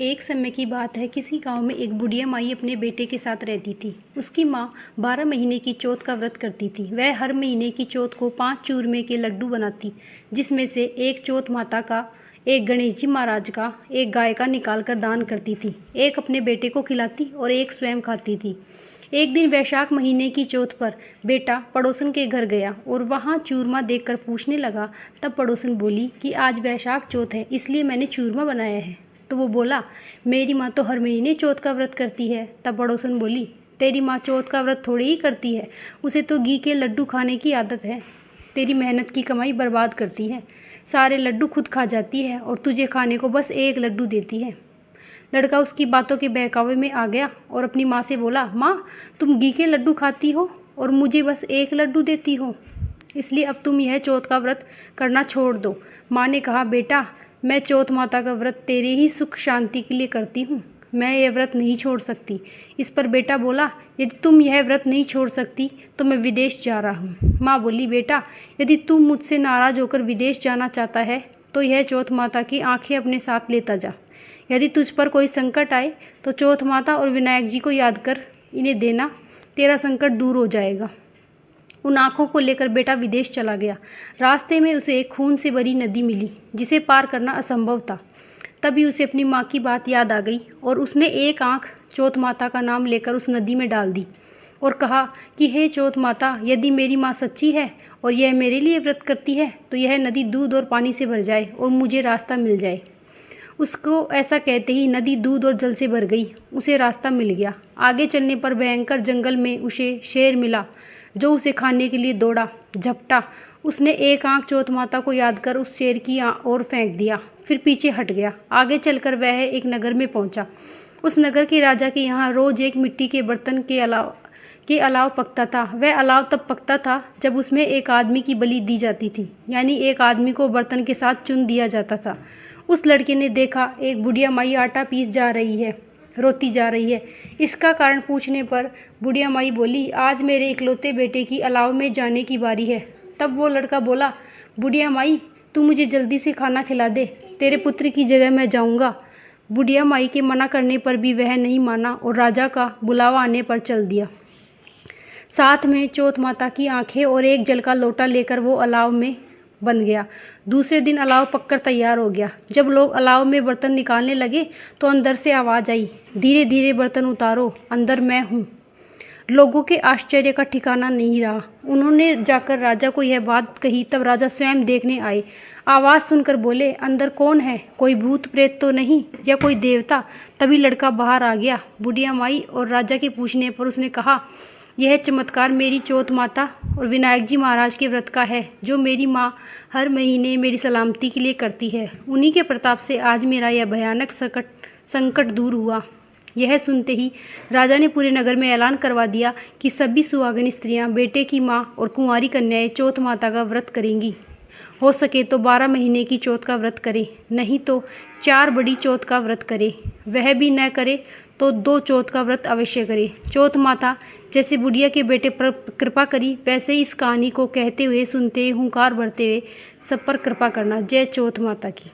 एक समय की बात है, किसी गांव में एक बुढ़िया माई अपने बेटे के साथ रहती थी। उसकी माँ 12 महीने की चौथ का व्रत करती थी। वह हर महीने की चौथ को 5 चूरमे के लड्डू बनाती, जिसमें से एक चौथ माता का, एक गणेश जी महाराज का, एक गाय का निकाल कर दान करती थी। एक अपने बेटे को खिलाती और एक स्वयं खाती थी। एक दिन वैशाख महीने की चौथ पर बेटा पड़ोसन के घर गया और वहाँ चूरमा देखकर पूछने लगा। तब पड़ोसन बोली कि आज वैशाख चौथ है, इसलिए मैंने चूरमा बनाया है। तो वो बोला, मेरी माँ तो हर महीने चौथ का व्रत करती है। तब पड़ोसन बोली, तेरी माँ चौथ का व्रत थोड़ी ही करती है, उसे तो घी के लड्डू खाने की आदत है। तेरी मेहनत की कमाई बर्बाद करती है, सारे लड्डू खुद खा जाती है और तुझे खाने को बस एक लड्डू देती है। लड़का उसकी बातों के बहकावे में आ गया और अपनी माँ से बोला, माँ तुम घी के लड्डू खाती हो और मुझे बस एक लड्डू देती हो, इसलिए अब तुम यह चौथ का व्रत करना छोड़ दो। माँ ने कहा, बेटा मैं चौथ माता का व्रत तेरे ही सुख शांति के लिए करती हूँ, मैं यह व्रत नहीं छोड़ सकती। इस पर बेटा बोला, यदि तुम यह व्रत नहीं छोड़ सकती तो मैं विदेश जा रहा हूँ। माँ बोली, बेटा यदि तू मुझसे नाराज़ होकर विदेश जाना चाहता है तो यह चौथ माता की आंखें अपने साथ लेता जा। यदि तुझ पर कोई संकट आए तो चौथ माता और विनायक जी को याद कर इन्हें देना, तेरा संकट दूर हो जाएगा। उन आँखों को लेकर बेटा विदेश चला गया। रास्ते में उसे एक खून से भरी नदी मिली, जिसे पार करना असंभव था। तभी उसे अपनी माँ की बात याद आ गई और उसने एक आँख चौथ माता का नाम लेकर उस नदी में डाल दी और कहा कि हे चौथ माता, यदि मेरी माँ सच्ची है और यह मेरे लिए व्रत करती है तो यह नदी दूध और पानी से भर जाए और मुझे रास्ता मिल जाए। उसको ऐसा कहते ही नदी दूध और जल से भर गई। उसे रास्ता मिल गया। आगे चलने पर भयंकर जंगल में उसे शेर मिला, जो उसे खाने के लिए दौड़ा, झपटा। उसने एक आंख चौथ माता को याद कर उस शेर की ओर फेंक दिया, फिर पीछे हट गया। आगे चलकर वह एक नगर में पहुंचा। उस नगर के राजा के यहाँ रोज एक मिट्टी के बर्तन के अलाव पकता था। वह अलाव तब पकता था जब उसमें एक आदमी की बलि दी जाती थी, यानी एक आदमी को बर्तन के साथ चुन दिया जाता था। उस लड़के ने देखा एक बुढ़िया माई आटा पीस जा रही है, रोती जा रही है। इसका कारण पूछने पर बुढ़िया माई बोली, आज मेरे इकलौते बेटे की अलाव में जाने की बारी है। तब वो लड़का बोला, बुढ़िया माई तू मुझे जल्दी से खाना खिला दे, तेरे पुत्र की जगह मैं जाऊंगा। बुढ़िया माई के मना करने पर भी वह नहीं माना और राजा का बुलावा आने पर चल दिया। साथ में चौथ माता की आंखें और एक जल का लोटा लेकर वो अलाव में बन गया। दूसरे दिन अलाव पककर तैयार हो गया। जब लोग अलाव में बर्तन निकालने लगे तो अंदर से आवाज़ आई, धीरे धीरे बर्तन उतारो, अंदर मैं हूँ। लोगों के आश्चर्य का ठिकाना नहीं रहा। उन्होंने जाकर राजा को यह बात कही। तब राजा स्वयं देखने आए। आवाज़ सुनकर बोले, अंदर कौन है? कोई भूत प्रेत तो नहीं या कोई देवता? तभी लड़का बाहर आ गया। बुढ़िया माई और राजा के पूछने पर उसने कहा, यह चमत्कार मेरी चौथ माता और विनायक जी महाराज के व्रत का है, जो मेरी माँ हर महीने मेरी सलामती के लिए करती है। उन्हीं के प्रताप से आज मेरा यह भयानक संकट दूर हुआ। यह सुनते ही राजा ने पूरे नगर में ऐलान करवा दिया कि सभी सुहागिन स्त्रियां, बेटे की माँ और कुंवारी कन्याएं चौथ माता का व्रत करेंगी। हो सके तो 12 महीने की चौथ का व्रत करे, नहीं तो 4 बड़ी चौथ का व्रत करे। वह भी न करे तो 2 चौथ का व्रत अवश्य करे। चौथ माता जैसे बुढ़िया के बेटे पर कृपा करी, वैसे ही इस कहानी को कहते हुए, सुनते हुए, हुंकार भरते हुए सब पर कृपा करना। जय चौथ माता की।